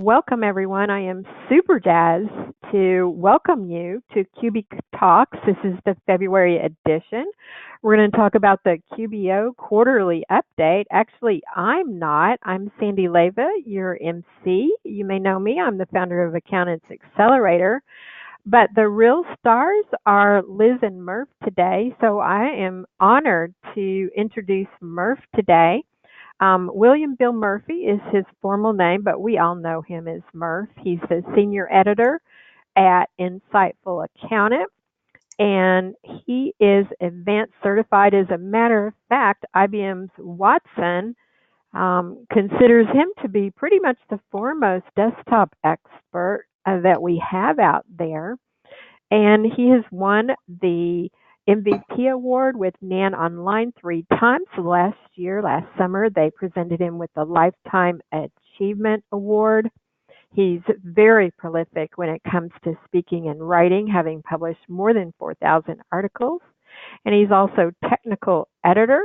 Welcome, everyone. I am super jazzed to welcome you to QB Talks. This is the February edition. We're going to talk about the QBO Quarterly Update. Actually, I'm not. I'm Sandy Leva, your MC. You may know me. I'm the founder of Accountants Accelerator. But the real stars are Liz and Murph today. So I am honored to introduce Murph today. William Bill Murphy is his formal name, but we all know him as Murph. He's the senior editor at Insightful Accountant, and he is advanced certified. As a matter of fact, IBM's Watson considers him to be pretty much the foremost desktop expert that we have out there. And he has won the MVP award with NAN Online 3 times. Last summer, they presented him with the Lifetime Achievement Award. He's very prolific when it comes to speaking and writing, having published more than 4,000 articles. And he's also technical editor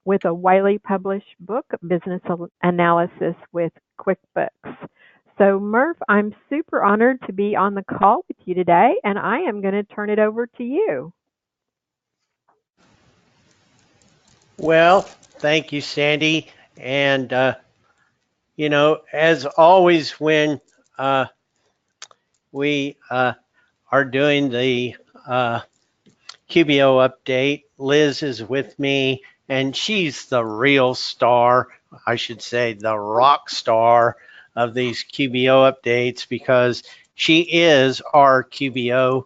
with a widely published book, Business Analysis with QuickBooks. So, Murph, I'm super honored to be on the call with you today, and I am going to turn it over to you. Well, thank you, Sandy. And, as always, when we are doing the QBO update, Liz is with me, and she's the real star, I should say, the rock star of these QBO updates, because she is our QBO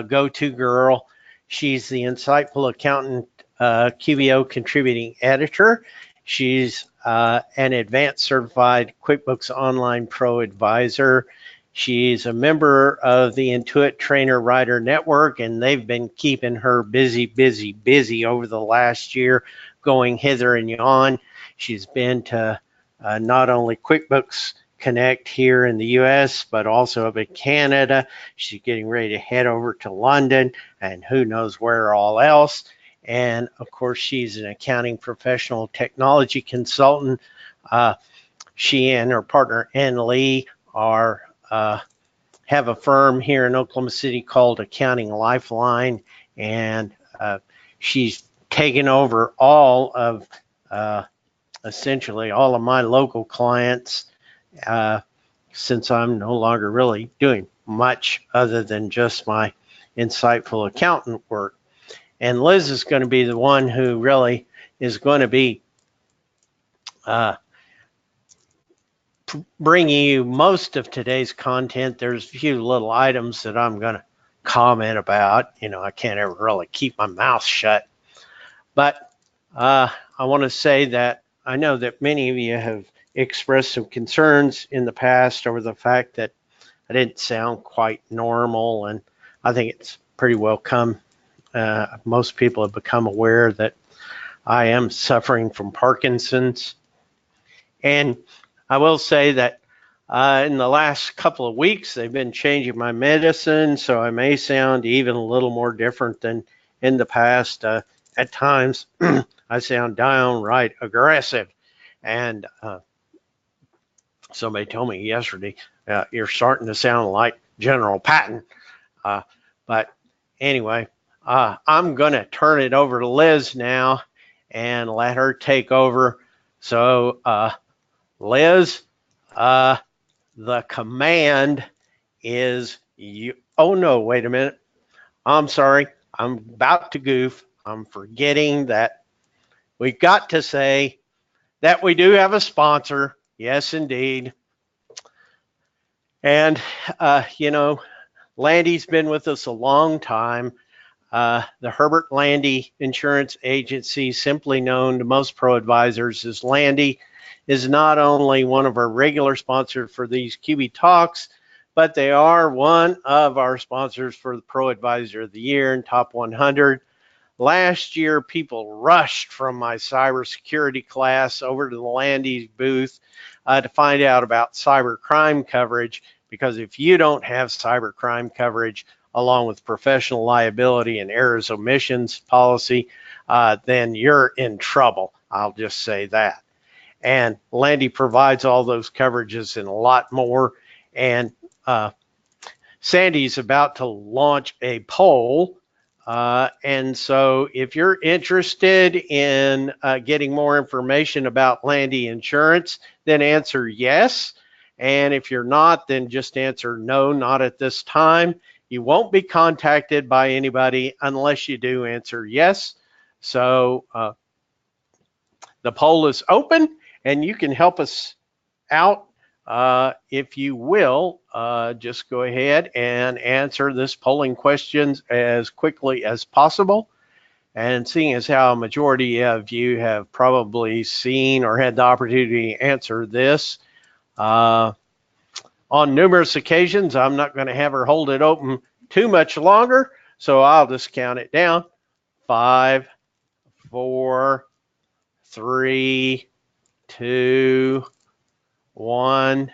go-to girl. She's the Insightful Accountant QBO Contributing Editor. She's an advanced certified QuickBooks Online ProAdvisor. She's a member of the Intuit Trainer Writer Network, and they've been keeping her busy over the last year, going hither and yon. She's been to not only QuickBooks Connect here in the US, but also up in Canada. She's getting ready to head over to London and who knows where all else. And of course, she's an accounting professional technology consultant. She and her partner, Ann Lee, have a firm here in Oklahoma City called Accounting Lifeline. And she's taken over all of, essentially all of my local clients since I'm no longer really doing much other than just my Insightful Accountant work. And Liz is going to be the one who really is going to be bringing you most of today's content. There's a few little items that I'm going to comment about. I can't ever really keep my mouth shut. But I want to say that I know that many of you have expressed some concerns in the past over the fact that I didn't sound quite normal, and I think it's pretty well come. Most people have become aware that I am suffering from Parkinson's. And I will say that in the last couple of weeks, they've been changing my medicine, so I may sound even a little more different than in the past. At times, I sound downright aggressive. And somebody told me yesterday, you're starting to sound like General Patton. But anyway, I'm going to turn it over to Liz now and let her take over. So, Liz, the command is you. Oh, no, wait a minute. I'm sorry. I'm about to goof. I'm forgetting that we've got to say that we do have a sponsor. Yes, indeed. And, Landy's been with us a long time. The Herbert Landy Insurance Agency, simply known to most pro-advisors as Landy, is not only one of our regular sponsors for these QB Talks, but they are one of our sponsors for the Pro Advisor of the Year and Top 100. Last year, people rushed from my cybersecurity class over to the Landy's booth to find out about cybercrime coverage, because if you don't have cybercrime coverage, along with professional liability and errors omissions policy, then you're in trouble. I'll just say that. And Landy provides all those coverages and a lot more. And Sandy's about to launch a poll. And so if you're interested in getting more information about Landy Insurance, then answer yes. And if you're not, then just answer no, not at this time. You won't be contacted by anybody unless you do answer yes. So the poll is open and you can help us out. If you will, just go ahead and answer this polling questions as quickly as possible. And seeing as how a majority of you have probably seen or had the opportunity to answer this on numerous occasions, I'm not going to have her hold it open too much longer, so I'll just count it down. 5, 4, 3, 2, 1.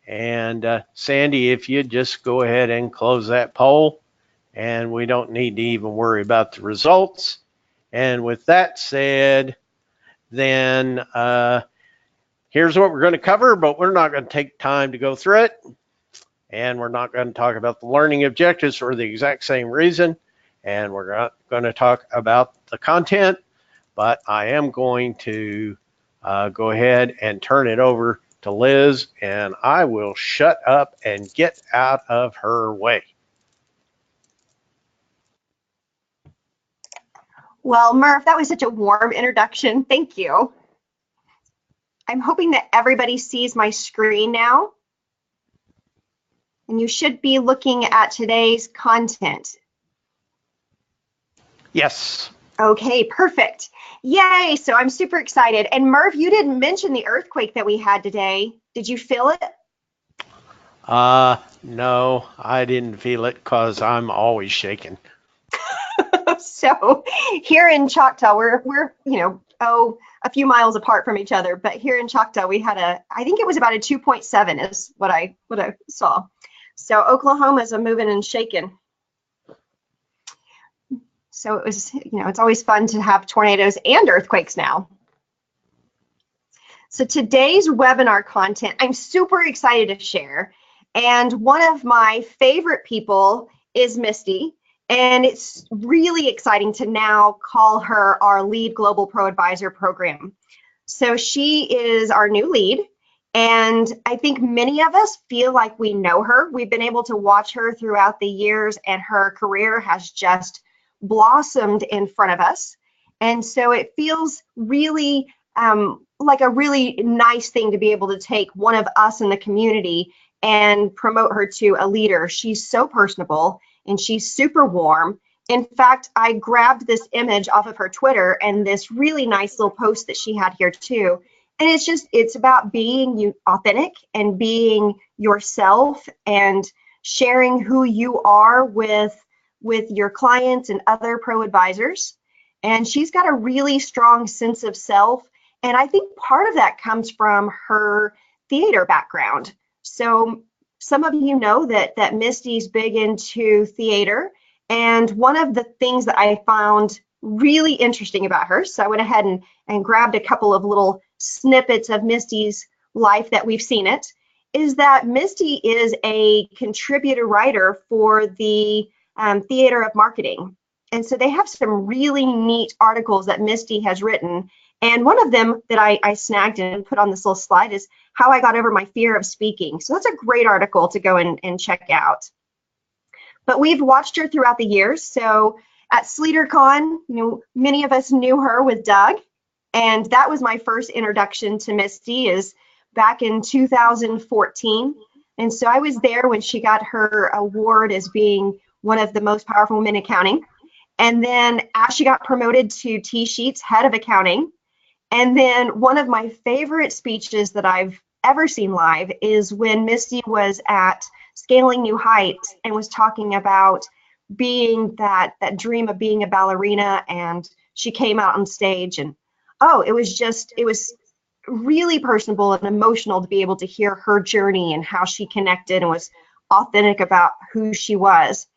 And Sandy, if you'd just go ahead and close that poll, and we don't need to even worry about the results. And with that said, then here's what we're going to cover, but we're not going to take time to go through it. And we're not going to talk about the learning objectives for the exact same reason. And we're not going to talk about the content, but I am going to go ahead and turn it over to Liz, and I will shut up and get out of her way. Well, Murph, that was such a warm introduction. Thank you. I'm hoping that everybody sees my screen now. And you should be looking at today's content. Yes. Okay, perfect. Yay, so I'm super excited. And Murph, you didn't mention the earthquake that we had today. Did you feel it? No, I didn't feel it because I'm always shaking. So here in Choctaw, we're a few miles apart from each other, but here in Choctaw we had I think it was about a 2.7 is what I saw. So Oklahoma's a moving and shaking. So it was, it's always fun to have tornadoes and earthquakes now. So today's webinar content, I'm super excited to share. And one of my favorite people is Misty. And it's really exciting to now call her our lead Global ProAdvisor Program. So she is our new lead. And I think many of us feel like we know her. We've been able to watch her throughout the years, and her career has just blossomed in front of us. And so it feels really like a really nice thing to be able to take one of us in the community and promote her to a leader. She's so personable and she's super warm. In fact, I grabbed this image off of her Twitter and this really nice little post that she had here too. And it's about being authentic and being yourself and sharing who you are with your clients and other pro advisors. And she's got a really strong sense of self. And I think part of that comes from her theater background. So some of you know that Misty's big into theater. And one of the things that I found really interesting about her, so I went ahead and grabbed a couple of little snippets of Misty's life that we've seen it, is that Misty is a contributor writer for the Theater of Marketing. And so they have some really neat articles that Misty has written. And one of them that I snagged and put on this little slide is How I Got Over My Fear of Speaking. So that's a great article to go and check out. But we've watched her throughout the years. So at SleaterCon, many of us knew her with Doug. And that was my first introduction to Misty, is back in 2014. And so I was there when she got her award as being one of the most powerful women in accounting. And then as she got promoted to T-Sheets head of accounting. And then one of my favorite speeches that I've ever seen live is when Misty was at Scaling New Heights and was talking about being that dream of being a ballerina. And she came out on stage and, it was really personable and emotional to be able to hear her journey and how she connected and was authentic about who she was.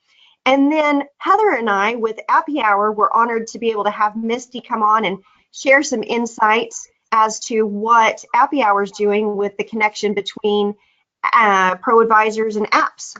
And then Heather and I with Appy Hour were honored to be able to have Misty come on and share some insights as to what Appy Hour is doing with the connection between ProAdvisors and apps.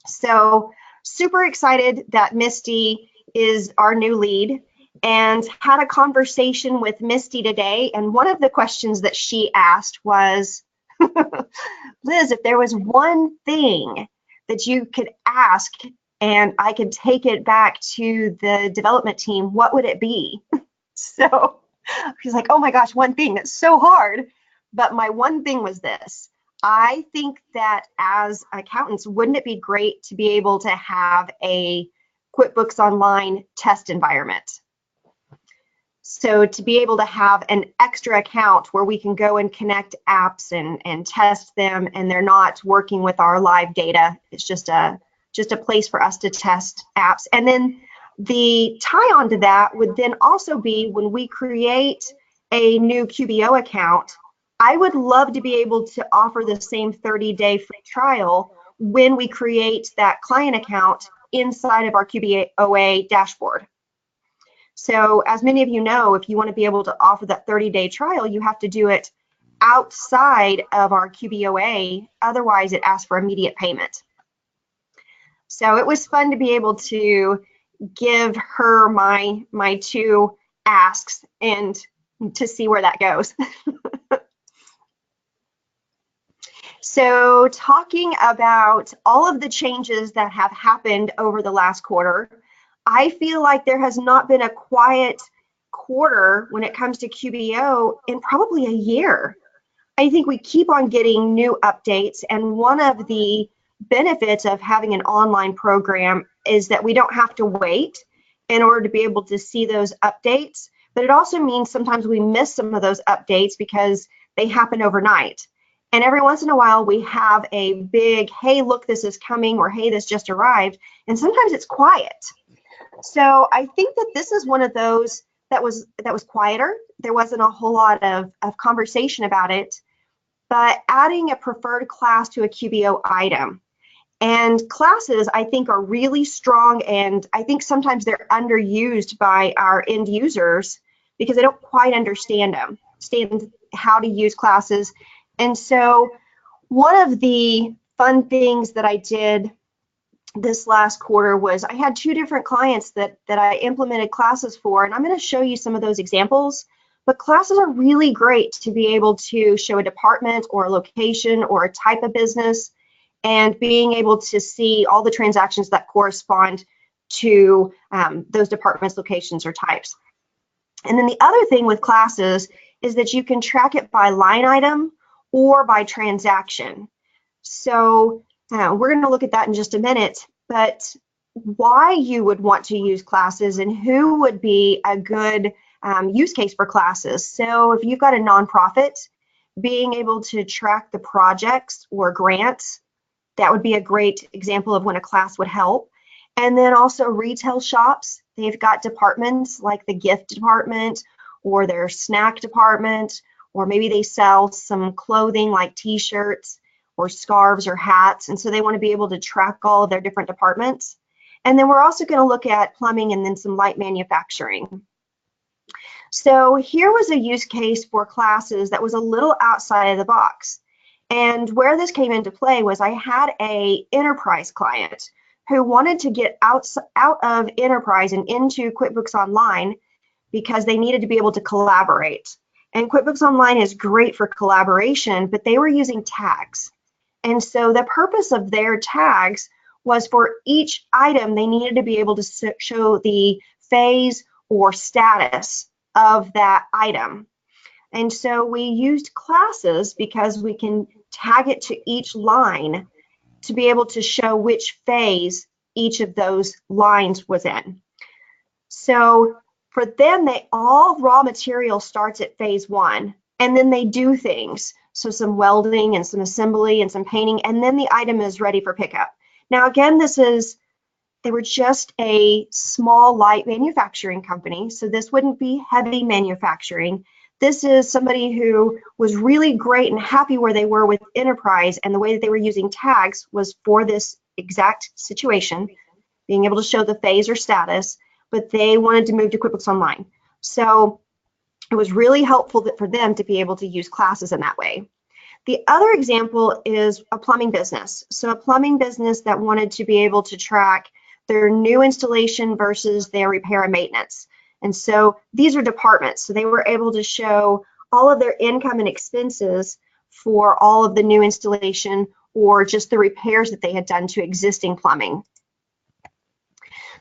So super excited that Misty is our new lead, and had a conversation with Misty today. And one of the questions that she asked was, Liz, if there was one thing that you could ask and I could take it back to the development team, what would it be? So she's like, oh my gosh, one thing, that's so hard. But my one thing was this. I think that as accountants, wouldn't it be great to be able to have a QuickBooks Online test environment? So to be able to have an extra account where we can go and connect apps and test them, and they're not working with our live data. It's just a place for us to test apps. And then the tie on to that would then also be when we create a new QBO account, I would love to be able to offer the same 30-day free trial when we create that client account inside of our QBOA dashboard. So as many of you know, if you want to be able to offer that 30-day trial, you have to do it outside of our QBOA. Otherwise, it asks for immediate payment. So it was fun to be able to give her my two asks and to see where that goes. So talking about all of the changes that have happened over the last quarter, I feel like there has not been a quiet quarter when it comes to QBO in probably a year. I think we keep on getting new updates, and one of the benefits of having an online program is that we don't have to wait in order to be able to see those updates, but it also means sometimes we miss some of those updates because they happen overnight. And every once in a while we have a big, hey, look, this is coming, or hey, this just arrived, and sometimes it's quiet. So I think that this is one of those that was quieter. There wasn't a whole lot of conversation about it, but adding a preferred class to a QBO item. And classes, I think, are really strong, and I think sometimes they're underused by our end users because they don't quite understand how to use classes. And so one of the fun things that I did this last quarter was I had two different clients that I implemented classes for, and I'm going to show you some of those examples. But classes are really great to be able to show a department or a location or a type of business, and being able to see all the transactions that correspond to those departments, locations, or types. And then the other thing with classes is that you can track it by line item or by transaction. So we're going to look at that in just a minute, but why you would want to use classes and who would be a good use case for classes. So if you've got a nonprofit, being able to track the projects or grants, that would be a great example of when a class would help. And then also retail shops, they've got departments like the gift department or their snack department, or maybe they sell some clothing like t-shirts or scarves or hats. And so they want to be able to track all of their different departments. And then we're also going to look at plumbing and then some light manufacturing. So here was a use case for classes that was a little outside of the box. And where this came into play was I had a enterprise client who wanted to get out of enterprise and into QuickBooks Online because they needed to be able to collaborate. And QuickBooks Online is great for collaboration, but they were using tags. And so the purpose of their tags was for each item, they needed to be able to show the phase or status of that item. And so we used classes because we can tag it to each line to be able to show which phase each of those lines was in. So for them, all raw material starts at phase 1, and then they do things. So some welding and some assembly and some painting, and then the item is ready for pickup. Now, again, they were just a small light manufacturing company, so this wouldn't be heavy manufacturing. This is somebody who was really great and happy where they were with enterprise, and the way that they were using tags was for this exact situation, being able to show the phase or status, but they wanted to move to QuickBooks Online. So it was really helpful for them to be able to use classes in that way. The other example is a plumbing business. So a plumbing business that wanted to be able to track their new installation versus their repair and maintenance. And so these are departments. So they were able to show all of their income and expenses for all of the new installation or just the repairs that they had done to existing plumbing.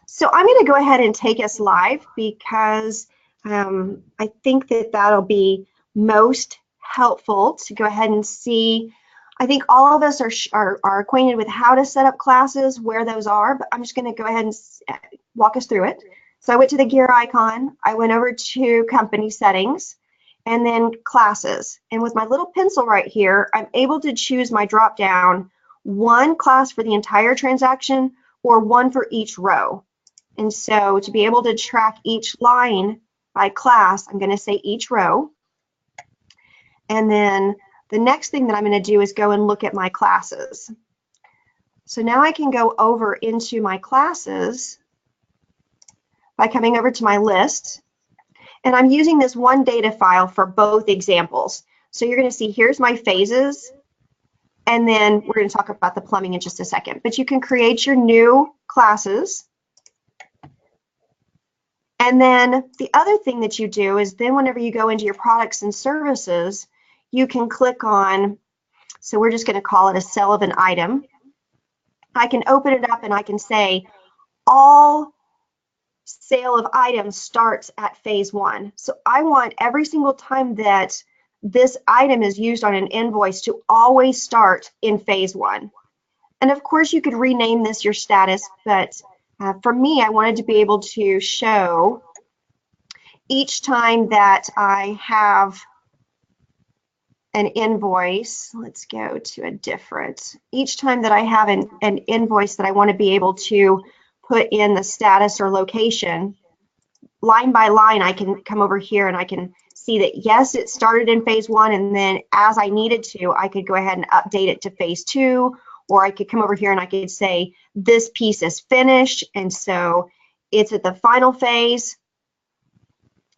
So I'm going to go ahead and take us live because I think that that'll be most helpful to go ahead and see. I think all of us are acquainted with how to set up classes, where those are, but I'm just going to go ahead and walk us through it. So I went to the gear icon, I went over to company settings, and then classes. And with my little pencil right here, I'm able to choose my drop down, one class for the entire transaction or one for each row. And so to be able to track each line by class, I'm going to say each row. And then the next thing that I'm going to do is go and look at my classes. So now I can go over into my classes by coming over to my list. And I'm using this one data file for both examples. So you're going to see here's my phases. And then we're going to talk about the plumbing in just a second. But you can create your new classes. And then the other thing that you do is then whenever you go into your products and services, you can click on, so we're just going to call it a cell of an item. I can open it up and I can say all sale of items starts at phase 1. So I want every single time that this item is used on an invoice to always start in phase 1. And of course you could rename this your status, but for me, I wanted to be able to show each time that I have an invoice, let's go to a different, each time that I have an invoice that I want to be able to put in the status or location, line by line, I can come over here and I can see that, yes, it started in phase 1, and then as I needed to, I could go ahead and update it to phase 2, or I could come over here and I could say, this piece is finished, and so it's at the final phase.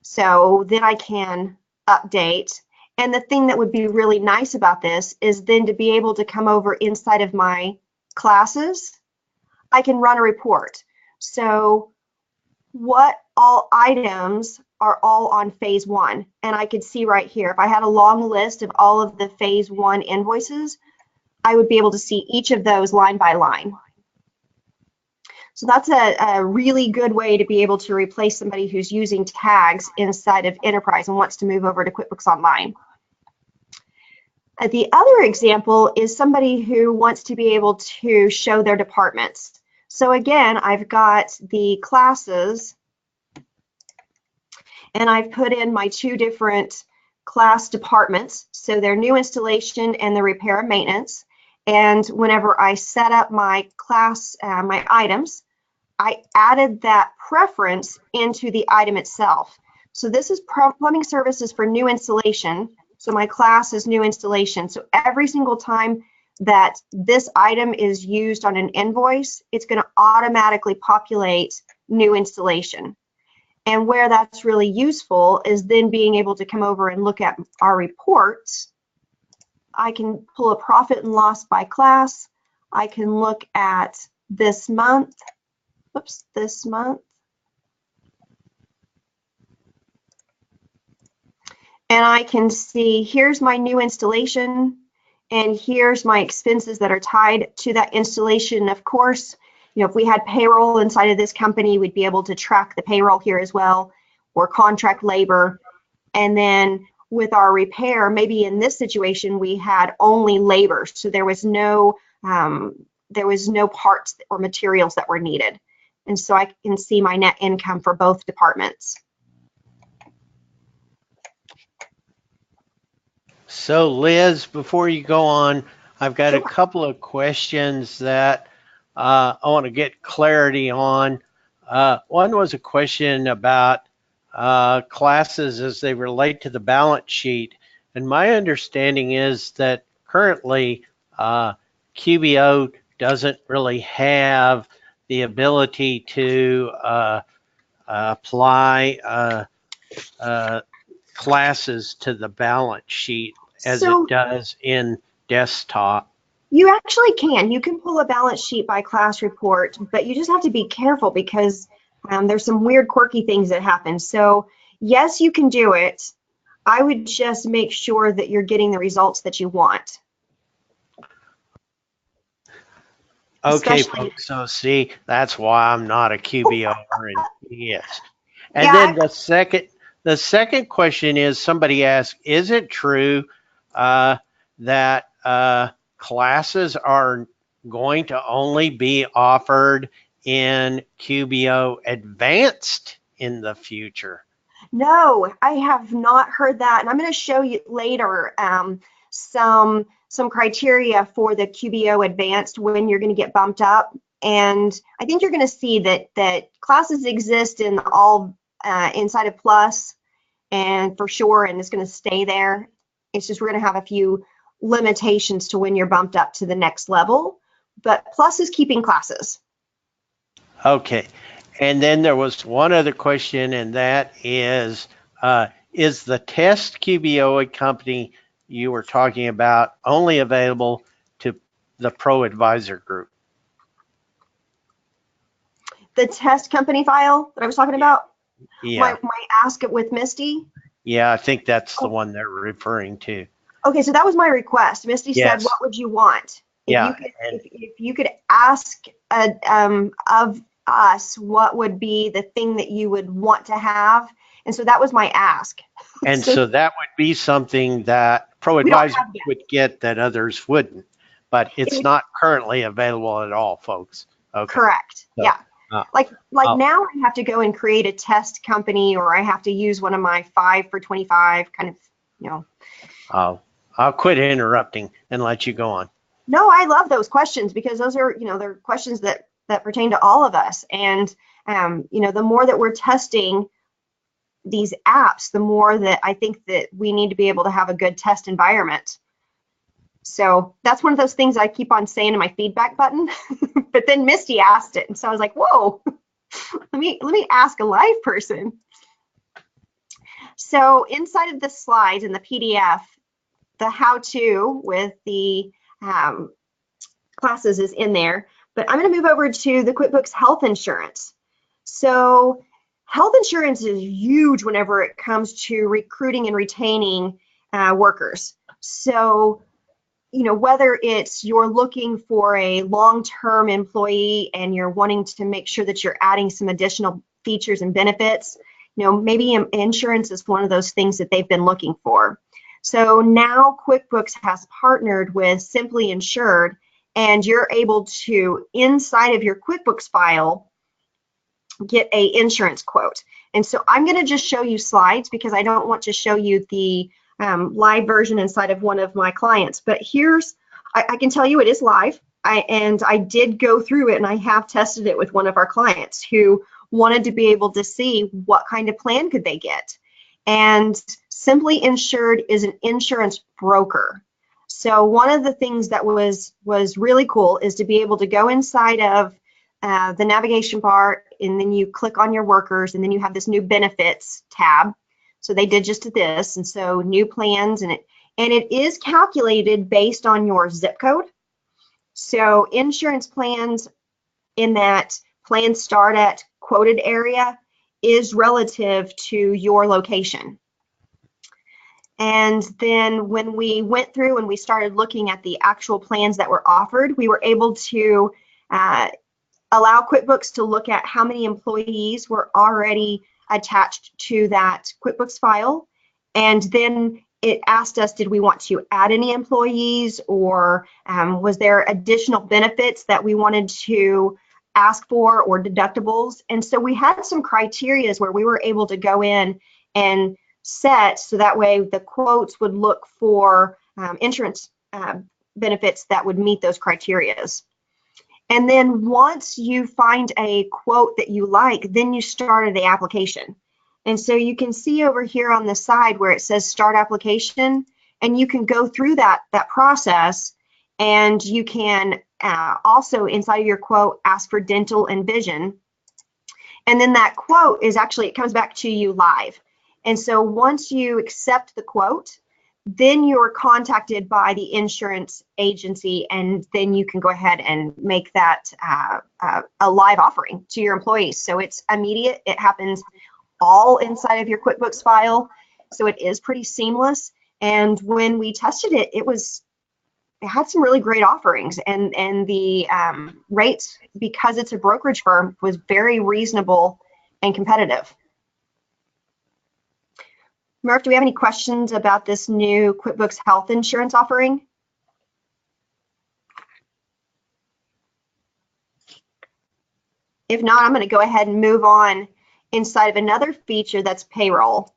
So then I can update. And the thing that would be really nice about this is then to be able to come over inside of my classes, I can run a report. So what all items are all on phase 1? And I could see right here, if I had a long list of all of the phase 1 invoices, I would be able to see each of those line by line. So that's a really good way to be able to replace somebody who's using tags inside of Enterprise and wants to move over to QuickBooks Online. The other example is somebody who wants to be able to show their departments. So again, I've got the classes and I've put in my 2 different class departments. So their new installation and the repair and maintenance. And whenever I set up my class, my items, I added that preference into the item itself. So this is plumbing services for new installation. So my class is new installation. So every single time that this item is used on an invoice, it's going to automatically populate new installation. And where that's really useful is then being able to come over and look at our reports. I can pull a profit and loss by class. I can look at this month. Oops, this month. And I can see here's my new installation and here's my expenses that are tied to that installation. Of course, you know, if we had payroll inside of this company, we'd be able to track the payroll here as well, or contract labor. And then with our repair, maybe in this situation, we had only labor. So there was no parts or materials that were needed. And so I can see my net income for both departments. So Liz, before you go on, I've got a couple of questions that I want to get clarity on. One was a question about classes as they relate to the balance sheet. And my understanding is that currently QBO doesn't really have the ability to apply classes to the balance sheet as So it does in desktop? you actually can. You can pull a balance sheet by class report, but you just have to be careful because there's some weird, quirky things that happen. So yes, you can do it. I would just make sure that you're getting the results that you want. Okay, Especially, folks, so see, that's why I'm not a QBO. And yes. And yeah, then the second question is, somebody asked, is it true that classes are going to only be offered in QBO Advanced in the future? no, I have not heard that, and I'm going to show you later some criteria for the QBO Advanced when you're going to get bumped up, and I think you're going to see that classes exist in all inside of Plus, and for sure, and it's going to stay there. It's just we're going to have a few limitations to when you're bumped up to the next level, but Plus is keeping classes. Okay. And then there was one other question, and that is the test QBO company you were talking about only available to the ProAdvisor group? The test company file that I was talking about, Yeah. my Ask It with Misty. Yeah, I think that's the one they're referring to. Okay, so that was my request. Misty said, Yes. "What would you want? If Yeah. you could, if you could ask of us, what would be the thing that you would want to have?" And so that was my ask. And so that would be something that we don't ProAdvisor have yet. would get that others wouldn't, but it's not currently available at all, folks. Okay. Correct. So, Yeah. Like now I have to go and create a test company, or I have to use one of my 5 for 25 kind of, you know. I'll quit interrupting and let you go on. No, I love those questions because those are, they're questions that pertain to all of us. And, the more that we're testing these apps, the more that I think that we need to be able to have a good test environment. So that's one of those things I keep on saying in my feedback button, but then Misty asked it. And so I was like, whoa, let me ask a live person. So inside of the slides in the PDF, the how-to with the classes is in there, but I'm going to move over to the QuickBooks Health Insurance. So health insurance is huge whenever it comes to recruiting and retaining workers. So, whether it's you're looking for a long-term employee and you're wanting to make sure that you're adding some additional features and benefits, maybe insurance is one of those things that they've been looking for. So now QuickBooks has partnered with Simply Insured, and you're able to, inside of your QuickBooks file, get a insurance quote. And so I'm going to just show you slides because I don't want to show you the live version inside of one of my clients. But I can tell you it is live. And I did go through it, and I have tested it with one of our clients who wanted to be able to see what kind of plan could they get. And Simply Insured is an insurance broker. So one of the things that was really cool is to be able to go inside of the navigation bar, and then you click on your workers, and then you have this new benefits tab. So they did just this, and so new plans, and it is calculated based on your zip code. So insurance plans in that plan start at quoted area is relative to your location. And then when we went through and we started looking at the actual plans that were offered, we were able to allow QuickBooks to look at how many employees were already attached to that QuickBooks file. And then it asked us, did we want to add any employees, or was there additional benefits that we wanted to ask for, or deductibles? And so we had some criteria where we were able to go in and set, so that way the quotes would look for insurance benefits that would meet those criterias. And then once you find a quote that you like, then you start the application. And so you can see over here on the side where it says start application, and you can go through that process, and you can also inside of your quote ask for dental and vision. And then that quote is actually, it comes back to you live. And so once you accept the quote, then you're contacted by the insurance agency, and then you can go ahead and make that a live offering to your employees. So it's immediate. It happens all inside of your QuickBooks file. So it is pretty seamless. And when we tested it, it had some really great offerings, and the rates, because it's a brokerage firm, was very reasonable and competitive. Murph, do we have any questions about this new QuickBooks health insurance offering? If not, I'm going to go ahead and move on inside of another feature that's payroll.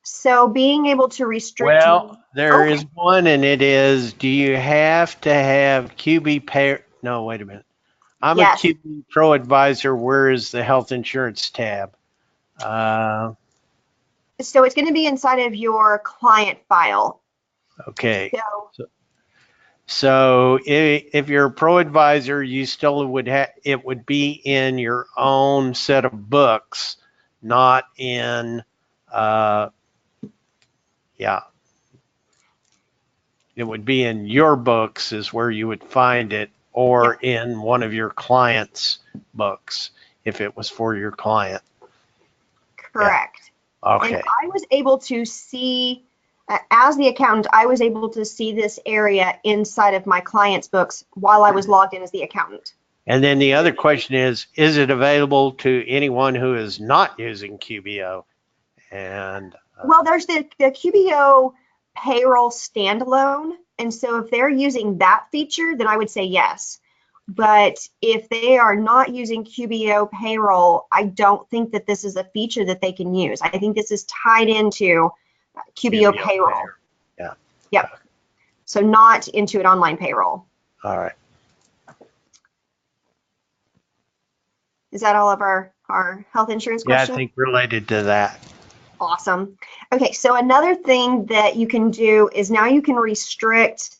So being able to restrict. Well, there is one, and it is, do you have to have QB pay? No, wait a minute. I'm Yes. a QB ProAdvisor. Where is the health insurance tab? So it's going to be inside of your client file. Okay. So if you're a ProAdvisor, you still would have, it would be in your own set of books, not in, yeah. It would be in your books is where you would find it, or in one of your clients' books if it was for your client. Correct. Yeah. Okay. And I was able to see, as the accountant, I was able to see this area inside of my client's books while I was logged in as the accountant. And then the other question is it available to anyone who is not using QBO? And well, there's the QBO payroll standalone. And so if they're using that feature, then I would say yes. But if they are not using QBO payroll, I don't think that this is a feature that they can use. I think this is tied into QBO payroll. Yeah. Yep. So not Intuit Online payroll. All right. Is that all of our health insurance questions? Yeah, I think related to that. Awesome. Okay, so another thing that you can do is now you can restrict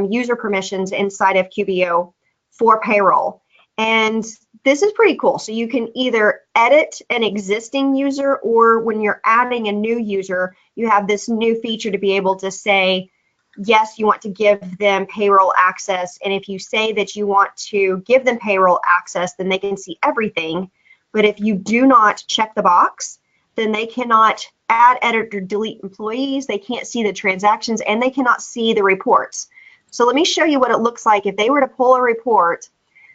user permissions inside of QBO for payroll. And this is pretty cool. So you can either edit an existing user, or when you're adding a new user, you have this new feature to be able to say, yes, you want to give them payroll access. And if you say that you want to give them payroll access, then they can see everything. But if you do not check the box, then they cannot add, edit, or delete employees. They can't see the transactions, and they cannot see the reports. So let me show you what it looks like if they were to pull a report.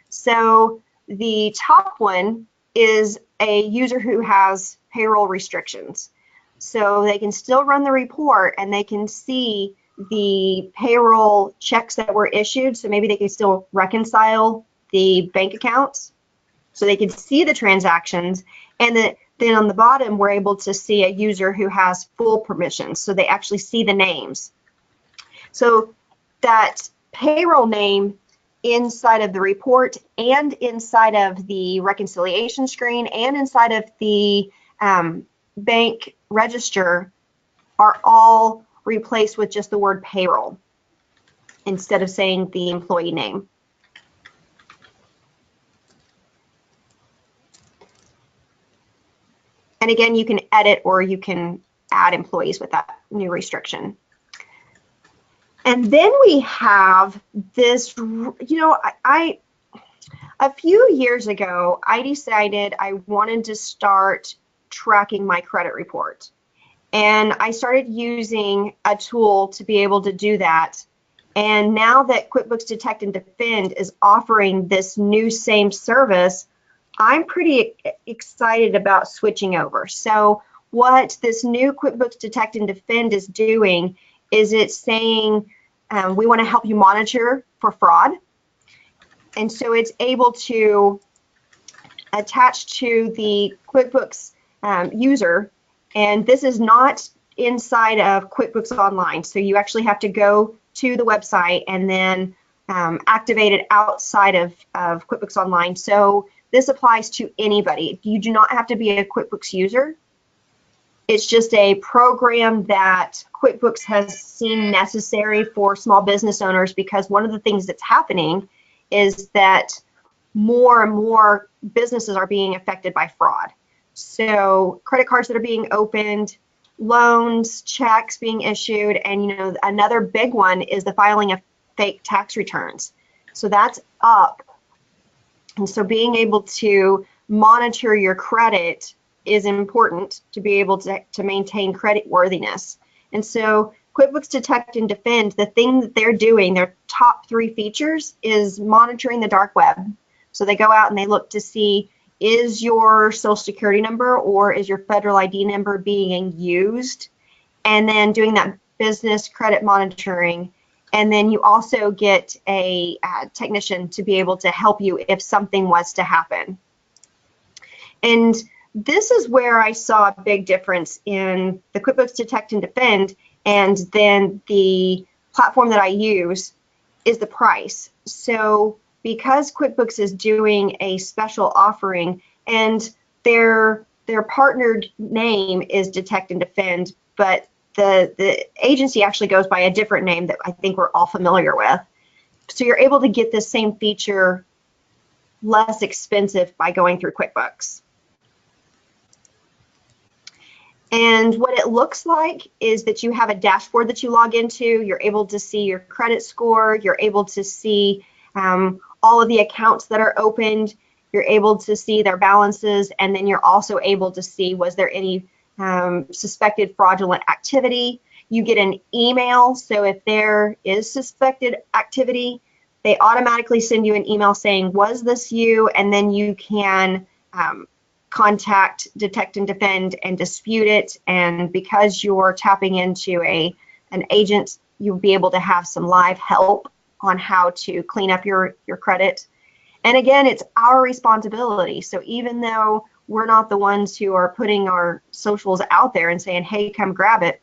So the top one is a user who has payroll restrictions. So they can still run the report, and they can see the payroll checks that were issued. So maybe they can still reconcile the bank accounts. So they can see the transactions. And then on the bottom, we're able to see a user who has full permissions. So they actually see the names. So that payroll name inside of the report, and inside of the reconciliation screen, and inside of the bank register are all replaced with just the word payroll instead of saying the employee name. And again, you can edit or you can add employees with that new restriction. And then we have this, a few years ago, I decided I wanted to start tracking my credit report. And I started using a tool to be able to do that. And now that QuickBooks Detect and Defend is offering this new same service, I'm pretty excited about switching over. So what this new QuickBooks Detect and Defend is doing is it's saying we want to help you monitor for fraud. And so it's able to attach to the QuickBooks user. And this is not inside of QuickBooks Online. So you actually have to go to the website and then activate it outside of QuickBooks Online. So this applies to anybody. You do not have to be a QuickBooks user. It's just a program that QuickBooks has seen necessary for small business owners, because one of the things that's happening is that more and more businesses are being affected by fraud. So credit cards that are being opened, loans, checks being issued, and you know, another big one is the filing of fake tax returns. So that's up. And so being able to monitor your credit is important to be able to maintain credit worthiness. And so QuickBooks Detect and Defend, the thing that they're doing, their top 3 features is monitoring the dark web. So they go out and they look to see, is your social security number or is your federal ID number being used? And then doing that business credit monitoring. And then you also get a technician to be able to help you if something was to happen. And this is where I saw a big difference in the QuickBooks Detect and Defend, and then the platform that I use is the price. So because QuickBooks is doing a special offering, and their partnered name is Detect and Defend, but the agency actually goes by a different name that I think we're all familiar with. So you're able to get this same feature less expensive by going through QuickBooks. And what it looks like is that you have a dashboard that you log into. You're able to see your credit score. You're able to see all of the accounts that are opened. You're able to see their balances. And then you're also able to see, was there any suspected fraudulent activity? You get an email. So if there is suspected activity, they automatically send you an email saying, was this you? And then you can contact Detect and Defend and dispute it. And because you're tapping into an agent, you'll be able to have some live help on how to clean up your credit. And again, it's our responsibility. So even though we're not the ones who are putting our socials out there and saying, hey, come grab it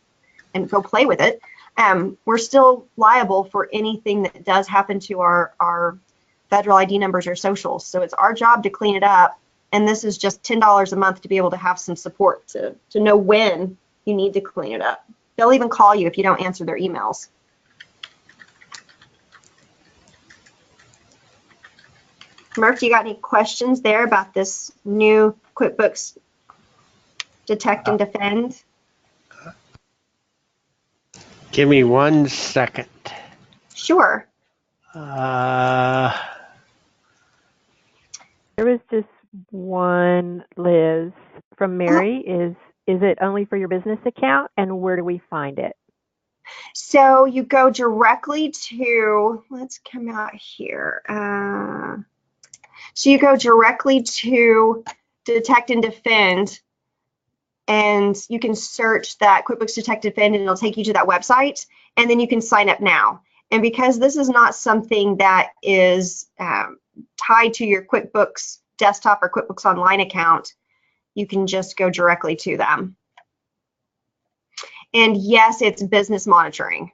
and go play with it, we're still liable for anything that does happen to our federal ID numbers or socials. So it's our job to clean it up. And this is just $10 a month to be able to have some support to know when you need to clean it up. They'll even call you if you don't answer their emails. Murph, you got any questions there about this new QuickBooks Detect and Defend? Give me 1 second. Sure. There was just one, Liz, from Mary. Is it only for your business account, and where do we find it? So you go directly to, let's come out here. So you go directly to Detect and Defend, and you can search that QuickBooks Detect and Defend, and it'll take you to that website, and then you can sign up now. And because this is not something that is tied to your QuickBooks desktop or QuickBooks Online account, you can just go directly to them. And yes, it's business monitoring.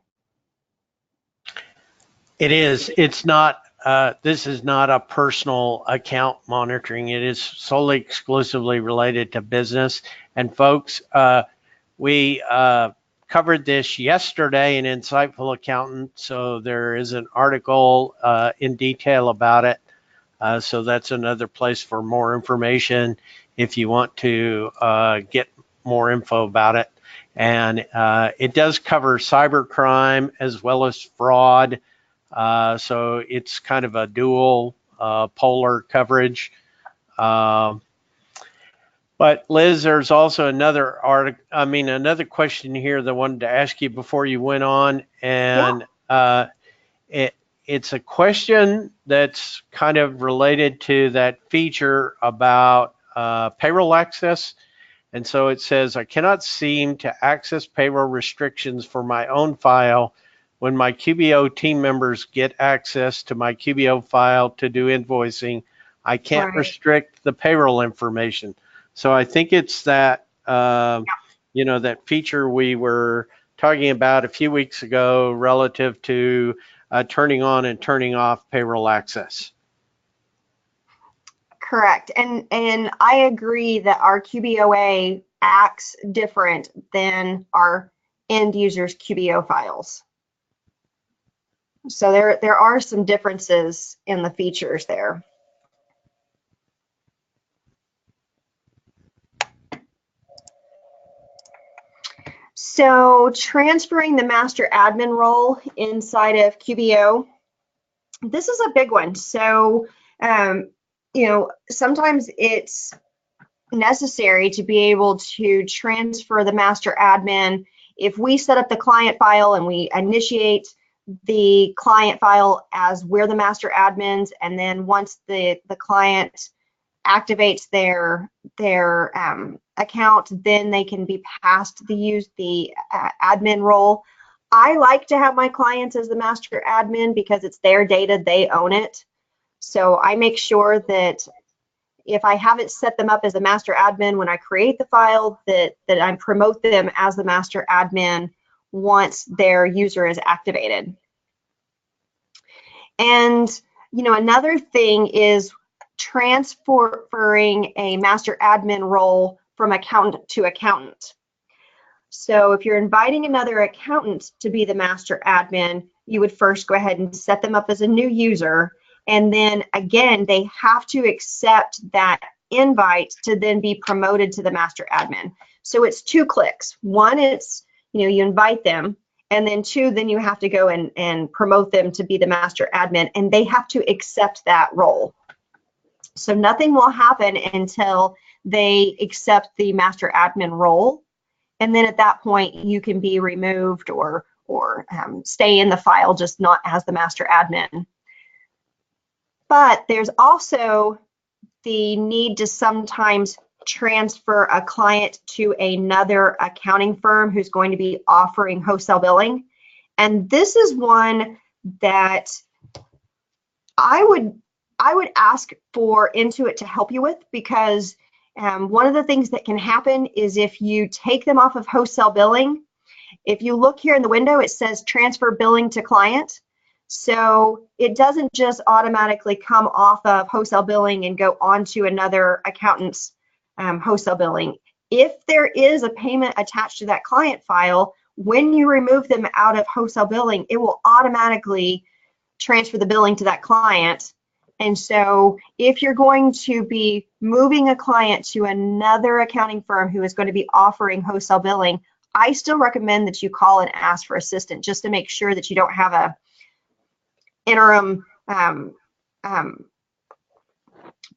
It is. It's not. This is not a personal account monitoring. It is solely exclusively related to business. And folks, we covered this yesterday in Insightful Accountant, so there is an article in detail about it. So that's another place for more information if you want to get more info about it. And it does cover cybercrime as well as fraud. So it's kind of a dual polar coverage. But Liz, there's also another another question here that I wanted to ask you before you went on, and it's a question that's kind of related to that feature about payroll access. And so it says, I cannot seem to access payroll restrictions for my own file when my QBO team members get access to my QBO file to do invoicing. I can't restrict the payroll information. So I think it's that, you know, that feature we were talking about a few weeks ago relative to turning on and turning off payroll access. Correct. And I agree that our QBOA acts different than our end users' QBO files. So there are some differences in the features there. So transferring the master admin role inside of QBO, this is a big one. So, sometimes it's necessary to be able to transfer the master admin. If we set up the client file and we initiate the client file as we're the master admins, and then once the client activates their account, then they can be passed the admin role. I like to have my clients as the master admin because it's their data, they own it. So I make sure that if I haven't set them up as a master admin when I create the file, that I promote them as the master admin once their user is activated. And another thing is transferring a master admin role from accountant to accountant. So if you're inviting another accountant to be the master admin, you would first go ahead and set them up as a new user. And then again, they have to accept that invite to then be promoted to the master admin. So it's 2 clicks. One, it's, you invite them. And then 2, then you have to go and promote them to be the master admin, and they have to accept that role. So nothing will happen until they accept the master admin role. And then at that point, you can be removed or stay in the file, just not as the master admin. But there's also the need to sometimes transfer a client to another accounting firm who's going to be offering wholesale billing. And this is one that I would ask for Intuit to help you with, because one of the things that can happen is if you take them off of wholesale billing, if you look here in the window, it says transfer billing to client. So it doesn't just automatically come off of wholesale billing and go onto another accountant's wholesale billing. If there is a payment attached to that client file, when you remove them out of wholesale billing, it will automatically transfer the billing to that client. And so if you're going to be moving a client to another accounting firm who is going to be offering wholesale billing, I still recommend that you call and ask for assistance, just to make sure that you don't have a interim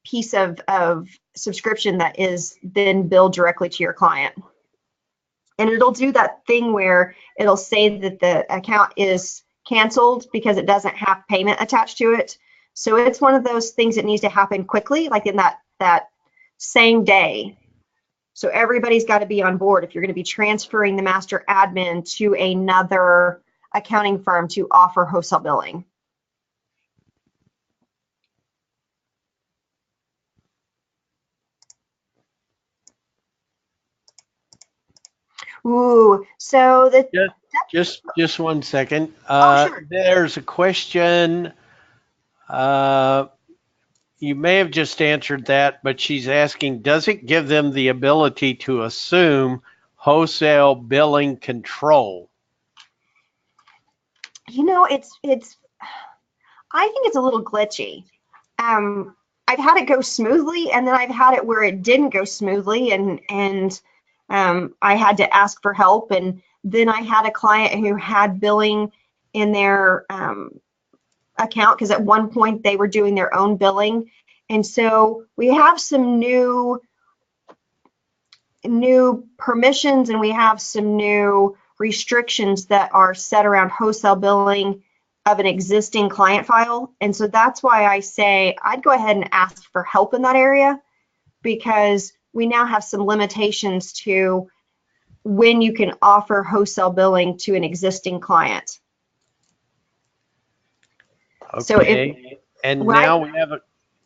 piece of subscription that is then billed directly to your client. And it'll do that thing where it'll say that the account is canceled because it doesn't have payment attached to it. So it's one of those things that needs to happen quickly, like in that same day. So everybody's got to be on board if you're going to be transferring the master admin to another accounting firm to offer wholesale billing. Ooh, so just 1 second. Sure. There's a question. You may have just answered that, but she's asking, does it give them the ability to assume wholesale billing control? I think it's a little glitchy. I've had it go smoothly, and then I've had it where it didn't go smoothly, and I had to ask for help. And then I had a client who had billing in their account, because at one point they were doing their own billing. And so we have some new permissions, and we have some new restrictions that are set around wholesale billing of an existing client file. And so that's why I say I'd go ahead and ask for help in that area, because we now have some limitations to when you can offer wholesale billing to an existing client. Okay. So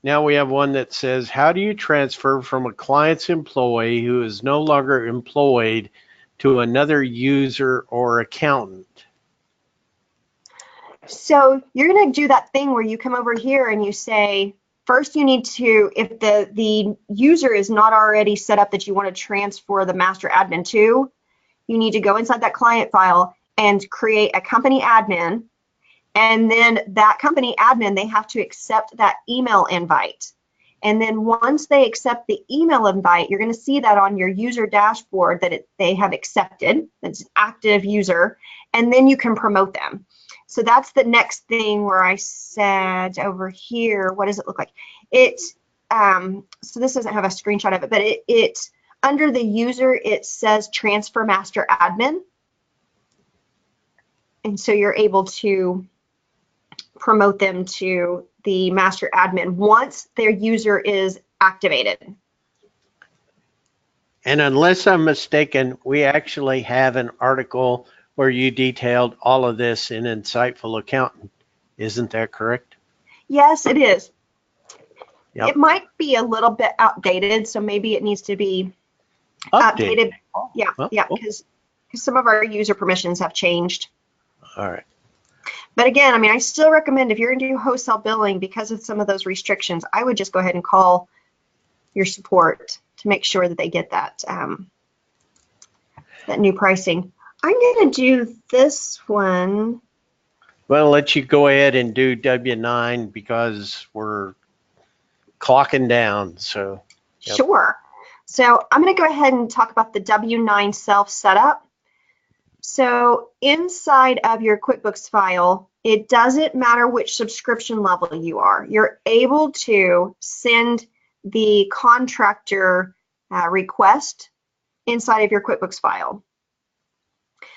now we have one that says, how do you transfer from a client's employee who is no longer employed to another user or accountant? So you're going to do that thing where you come over here and you say, first you need to, if the user is not already set up that you want to transfer the master admin to, you need to go inside that client file and create a company admin. And then that company admin, they have to accept that email invite. And then once they accept the email invite, you're going to see that on your user dashboard that they have accepted. That's an active user. And then you can promote them. So that's the next thing where I said over here, what does it look like? So this doesn't have a screenshot of it, but it under the user, it says transfer master admin. And so you're able to promote them to the master admin once their user is activated. And unless I'm mistaken, we actually have an article where you detailed all of this in Insightful Accountant. Isn't that correct? Yes, it is. Yep. It might be a little bit outdated, so maybe it needs to be updated. Yeah, well, yeah, because some of our user permissions have changed. All right. But again, I mean, I still recommend if you're going to do wholesale billing, because of some of those restrictions, I would just go ahead and call your support to make sure that they get that that new pricing. I'm going to do this one. Well, I'll let you go ahead and do W9 because we're clocking down. So yep. Sure. So I'm going to go ahead and talk about the W9 self setup. So inside of your QuickBooks file, it doesn't matter which subscription level you are. You're able to send the contractor request inside of your QuickBooks file.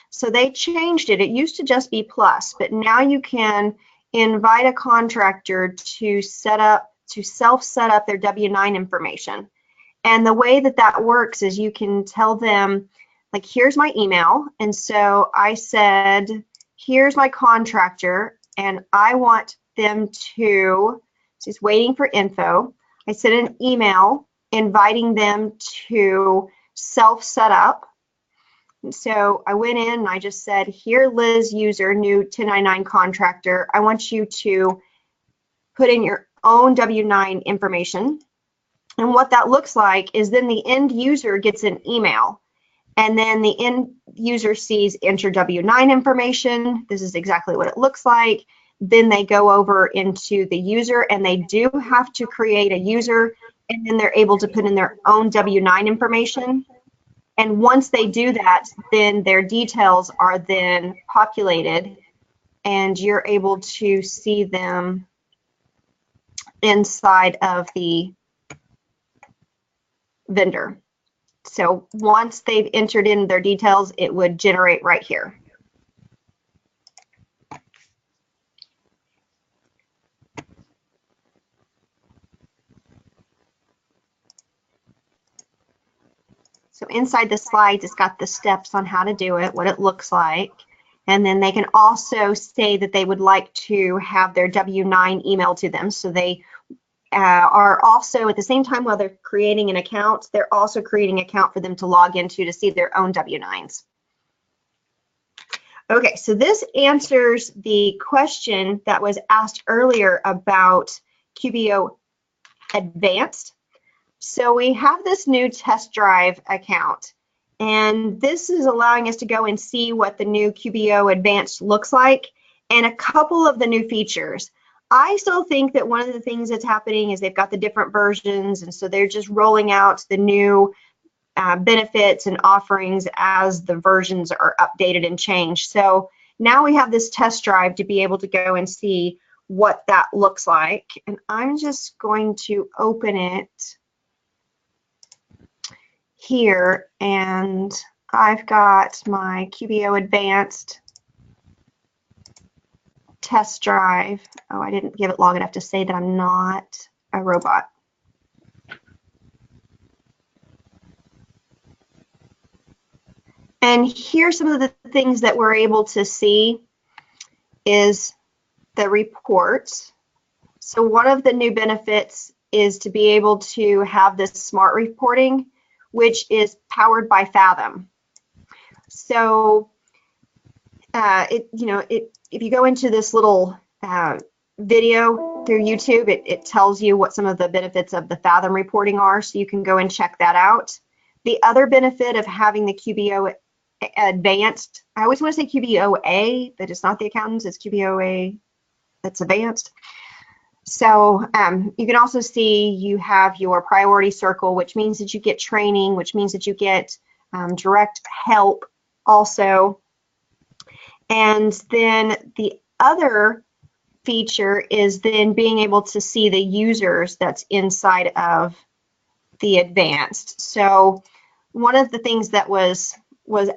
So they changed it. It used to just be plus, but now you can invite a contractor to self set up their W9 information. And the way that that works is you can tell them, like, here's my email. And so I said, here's my contractor, and I want them to, she's waiting for info. I sent an email inviting them to self set up. And so I went in and I just said, here, Liz, user, new 1099 contractor. I want you to put in your own W9 information. And what that looks like is then the end user gets an email. And then the end user sees enter W9 information. This is exactly what it looks like. Then they go over into the user and they do have to create a user, and then they're able to put in their own W9 information. And once they do that, then their details are then populated and you're able to see them inside of the vendor. So once they've entered in their details, it would generate right here. So inside the slides, it's got the steps on how to do it, what it looks like. And then they can also say that they would like to have their W9 emailed to them. So they are also, at the same time while they're creating an account, they're also creating an account for them to log into to see their own W9s. Okay, so this answers the question that was asked earlier about QBO Advanced. So we have this new test drive account, and this is allowing us to go and see what the new QBO Advanced looks like and a couple of the new features. I still think that one of the things that's happening is they've got the different versions, and so they're just rolling out the new benefits and offerings as the versions are updated and changed. So now we have this test drive to be able to go and see what that looks like. And I'm just going to open it here, and I've got my QBO Advanced test drive. Oh, I didn't give it long enough to say that I'm not a robot. And here's some of the things that we're able to see is the reports. So one of the new benefits is to be able to have this smart reporting, which is powered by Fathom. So if you go into this little video through YouTube, it tells you what some of the benefits of the Fathom reporting are, so you can go and check that out. The other benefit of having the QBO Advanced, I always want to say QBOA, but it's not the accountants, it's QBOA that's advanced. So you can also see you have your priority circle, which means that you get training, which means that you get direct help also. And then the other feature is then being able to see the users that's inside of the advanced. So one of the things that was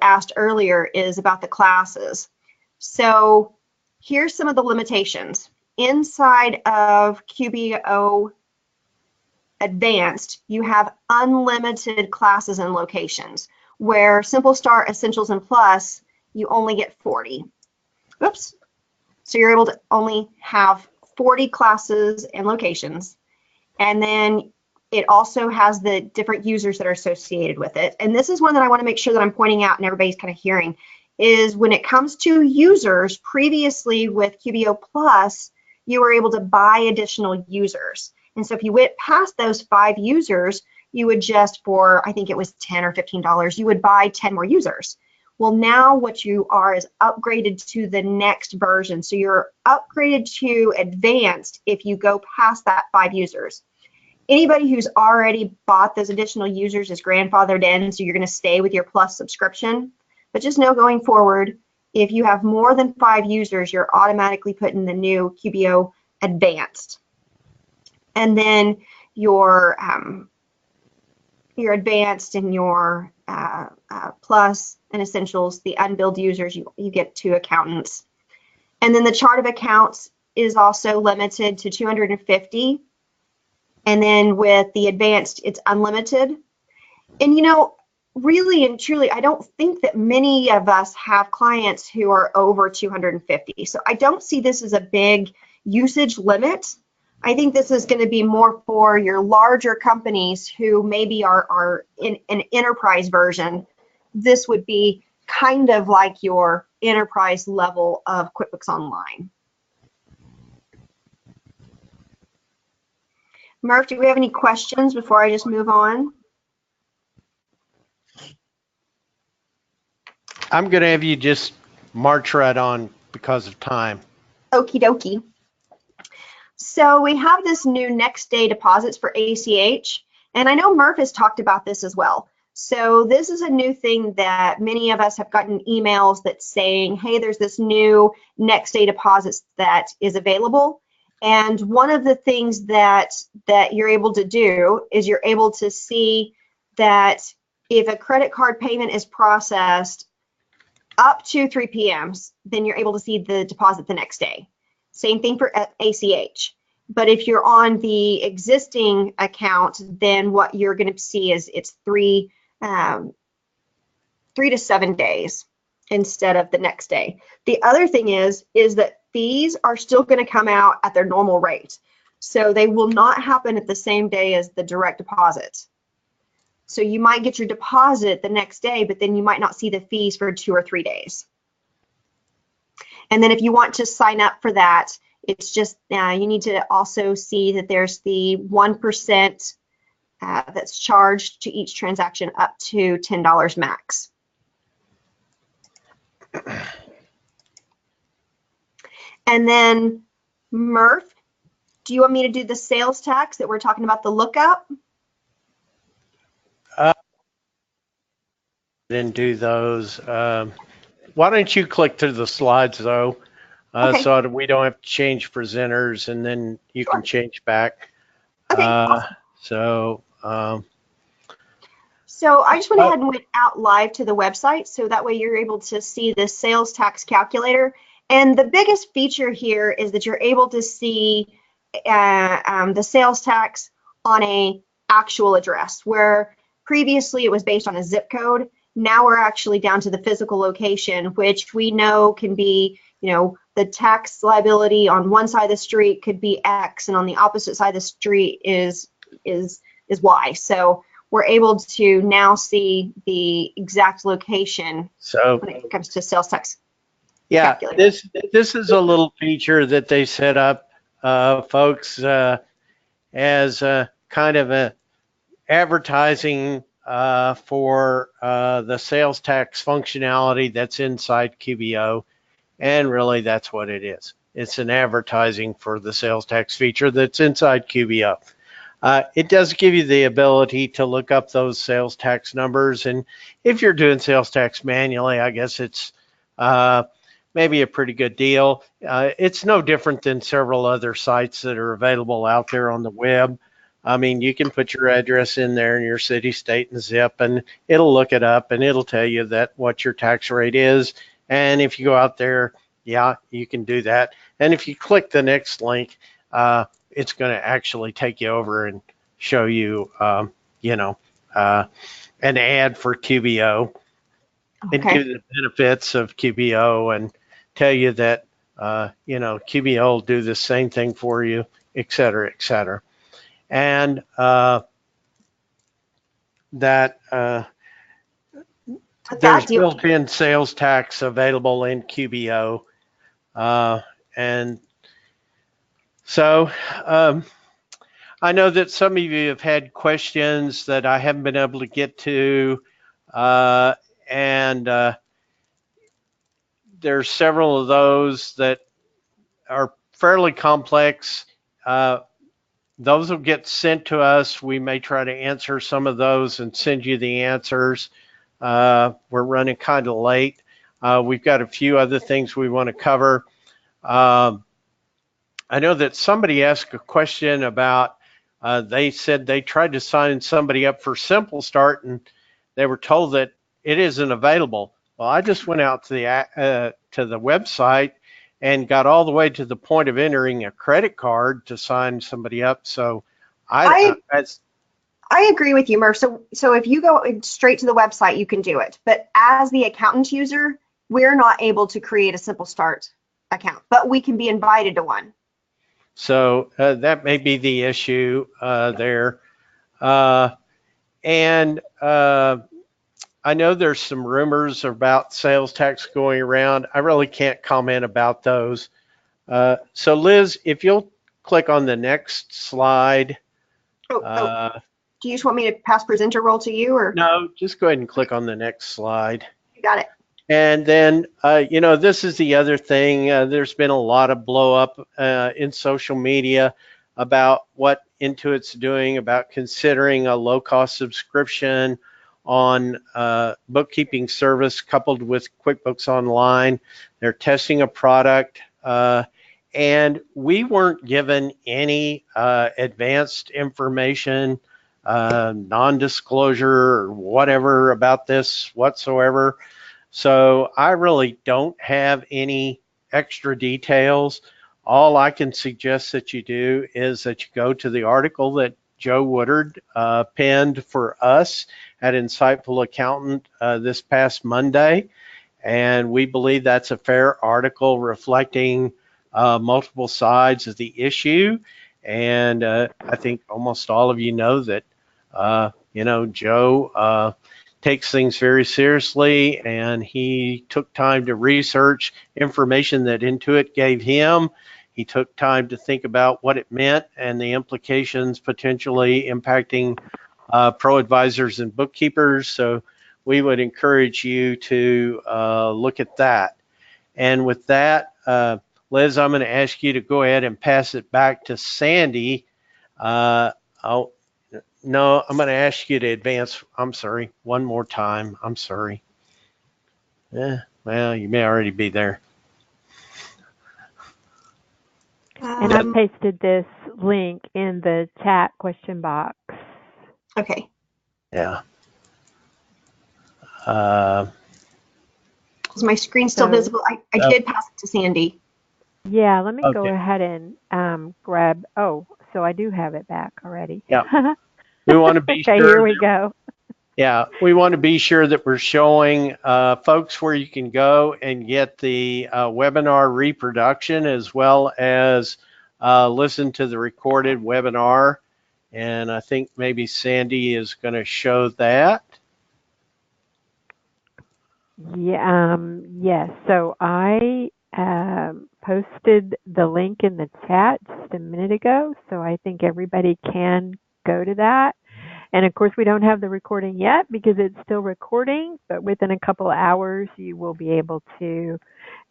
asked earlier is about the classes. So here's some of the limitations. Inside of QBO Advanced, you have unlimited classes and locations, where Simple Start, Essentials, and Plus, you only get 40. Oops. So you're able to only have 40 classes and locations. And then it also has the different users that are associated with it. And this is one that I want to make sure that I'm pointing out and everybody's kind of hearing, is when it comes to users, previously with QBO Plus, you were able to buy additional users. And so if you went past those 5 users, you would just, for I think it was $10 or $15, you would buy 10 more users. Well, now what you are is upgraded to the next version. So you're upgraded to advanced if you go past that 5 users. Anybody who's already bought those additional users is grandfathered in, so you're going to stay with your Plus subscription. But just know going forward, if you have more than 5 users, you're automatically put in the new QBO Advanced. And then your Advanced and your Plus and Essentials, the unbilled users, you get 2 accountants. And then the chart of accounts is also limited to 250. And then with the Advanced, it's unlimited. And you know, really and truly, I don't think that many of us have clients who are over 250. So I don't see this as a big usage limit. I think this is going to be more for your larger companies who maybe are in an enterprise version. This would be kind of like your enterprise level of QuickBooks Online. Murph, do we have any questions before I just move on? I'm going to have you just march right on because of time. Okie dokie. So we have this new next day deposits for ACH, and I know Murph has talked about this as well. So this is a new thing that many of us have gotten emails that's saying, hey, there's this new next day deposits that is available. And one of the things that you're able to do is you're able to see that if a credit card payment is processed up to 3 p.m., then you're able to see the deposit the next day. Same thing for ACH. But if you're on the existing account, then what you're going to see is it's 3 to 7 days instead of the next day. The other thing is that fees are still going to come out at their normal rate. So they will not happen at the same day as the direct deposit. So you might get your deposit the next day, but then you might not see the fees for 2 or 3 days. And then if you want to sign up for that, it's just you need to also see that there's the 1% that's charged to each transaction up to $10 max. And then Murph, do you want me to do the sales tax that we're talking about, the lookup? Didn't do those. Why don't you click through the slides though, Okay. so that we don't have to change presenters, and then you Sure. can change back. Okay. Awesome. So I just went ahead and went out live to the website, so that way you're able to see the sales tax calculator. And the biggest feature here is that you're able to see the sales tax on a actual address, where previously it was based on a zip code. Now we're actually down to the physical location, which we know can be, you know, the tax liability on one side of the street could be X, and on the opposite side of the street is Y. So we're able to now see the exact location when it comes to sales tax. Yeah, calculator. this is a little feature that they set up, folks, as kind of a advertising for the sales tax functionality that's inside QBO, and really that's what it is. It's an advertising for the sales tax feature that's inside QBO. It does give you the ability to look up those sales tax numbers. And if you're doing sales tax manually, I guess it's maybe a pretty good deal. It's no different than several other sites that are available out there on the web. I mean, you can put your address in there and your city, state, and zip, and it'll look it up and it'll tell you that what your tax rate is. And if you go out there, yeah, you can do that. And if you click the next link, it's going to actually take you over and show you, an ad for QBO. Okay. And give you the benefits of QBO and tell you that, QBO will do the same thing for you, et cetera, et cetera. And there's built-in sales tax available in QBO. And so I know that some of you have had questions that I haven't been able to get to. And there's several of those that are fairly complex. Those will get sent to us. We may try to answer some of those and send you the answers. We're running kind of late. We've got a few other things we want to cover. I know that somebody asked a question about, they said they tried to sign somebody up for Simple Start and they were told that it isn't available. Well, I just went out to the website and got all the way to the point of entering a credit card to sign somebody up. So I agree with you, Murph. So if you go straight to the website, you can do it. But as the accountant user, we're not able to create a Simple Start account, but we can be invited to one. So that may be the issue there. And I know there's some rumors about sales tax going around. I really can't comment about those. So Liz, if you'll click on the next slide. Do you just want me to pass presenter role to you, or? No, just go ahead and click on the next slide. You got it. And then, this is the other thing. There's been a lot of blow up in social media about what Intuit's doing about considering a low-cost subscription on bookkeeping service coupled with QuickBooks Online. They're testing a product, and we weren't given any advanced information, non-disclosure or whatever about this whatsoever. So I really don't have any extra details. All I can suggest that you do is that you go to the article that Joe Woodard penned for us at Insightful Accountant this past Monday. And we believe that's a fair article reflecting multiple sides of the issue. And I think almost all of you know that, Joe takes things very seriously, and he took time to research information that Intuit gave him. He took time to think about what it meant and the implications potentially impacting ProAdvisors and bookkeepers. So we would encourage you to look at that. And with that, Liz, I'm going to ask you to go ahead and pass it back to Sandy. No, I'm going to ask you to advance. I'm sorry, one more time. I'm sorry. Well, you may already be there. And I pasted this link in the chat question box. Okay. Yeah. Is my screen still visible? I did pass it to Sandy. Yeah, let me go ahead and grab. Oh, so I do have it back already. Yeah. We want to be okay, sure. Here we go. Yeah, we want to be sure that we're showing folks where you can go and get the webinar reproduction as well as listen to the recorded webinar. And I think maybe Sandy is going to show that. Yeah, yes. So I posted the link in the chat just a minute ago, so I think everybody can go to that. And of course, we don't have the recording yet because it's still recording, but within a couple of hours, you will be able to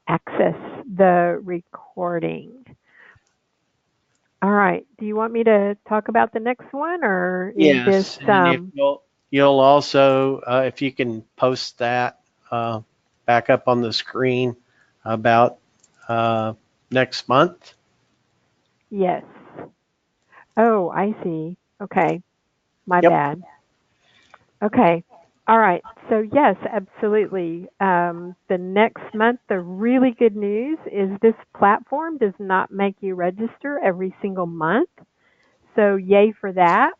access the recording. All right. Do you want me to talk about the next one, or is Yes, this and if you'll also, if you can post that back up on the screen about next month. yes. Oh, I see. Okay. My Yep. bad. Okay. All right. So yes, absolutely. The next month, the really good news is this platform does not make you register every single month. So yay for that.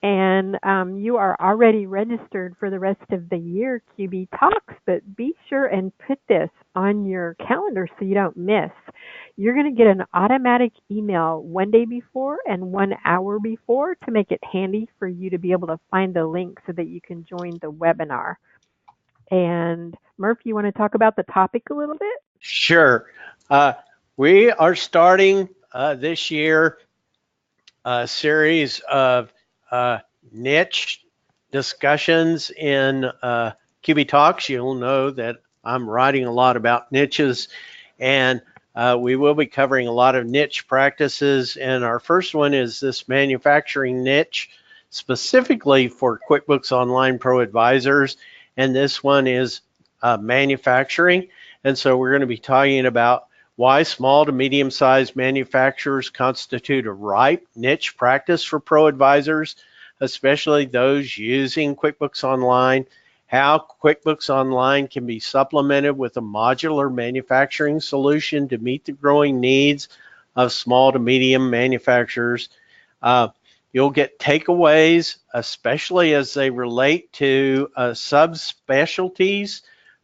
And you are already registered for the rest of the year, QB Talks, but be sure and put this on your calendar so you don't miss. You're going to get an automatic email one day before and 1 hour before to make it handy for you to be able to find the link so that you can join the webinar. And Murph, you want to talk about the topic a little bit? Sure. We are starting this year a series of niche discussions in QB Talks. You'll know that I'm writing a lot about niches, and we will be covering a lot of niche practices. And our first one is this manufacturing niche, specifically for QuickBooks Online ProAdvisors. And this one is manufacturing. And so we're going to be talking about why small to medium-sized manufacturers constitute a ripe niche practice for ProAdvisors, especially those using QuickBooks Online, how QuickBooks Online can be supplemented with a modular manufacturing solution to meet the growing needs of small to medium manufacturers. You'll get takeaways, especially as they relate to subspecialties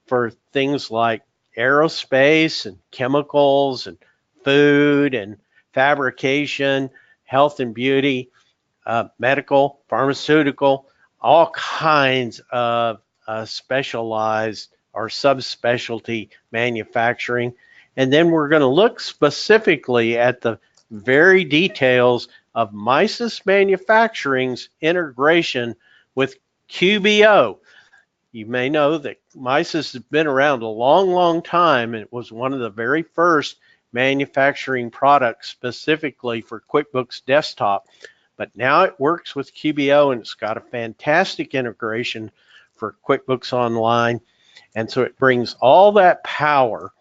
for things like aerospace and chemicals and food and fabrication, health and beauty, medical, pharmaceutical, all kinds of specialized or subspecialty manufacturing. And then we're going to look specifically at the very details of Mises Manufacturing's integration with QBO. You may know that Mises has been around a long, long time. It was one of the very first manufacturing products specifically for QuickBooks Desktop. But now it works with QBO, and it's got a fantastic integration for QuickBooks Online. And so it brings all that power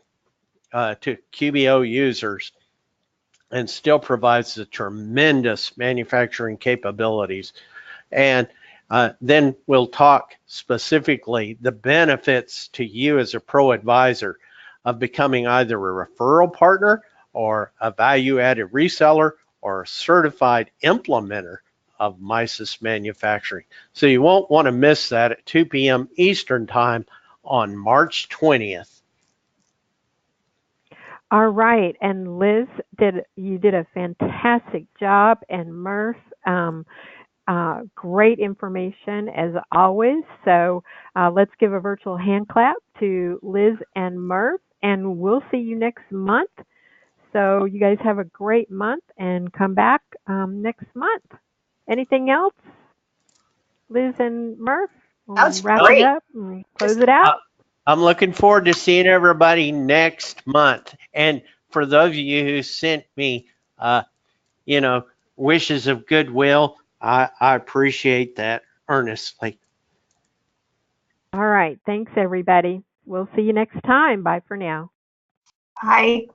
to QBO users and still provides the tremendous manufacturing capabilities. And then we'll talk specifically the benefits to you as a pro advisor of becoming either a referral partner or a value-added reseller or a certified implementer of Mises Manufacturing. So you won't want to miss that at 2 p.m. Eastern Time on March 20th. All right, and Liz, you did a fantastic job, and Murph, great information as always. So let's give a virtual hand clap to Liz and Murph, and we'll see you next month. So you guys have a great month and come back next month. Anything else, Liz and Murph? That's Wrap great. it up and close it out. I'm looking forward to seeing everybody next month. And for those of you who sent me, wishes of goodwill, I appreciate that earnestly. All right. Thanks, everybody. We'll see you next time. Bye for now. Bye.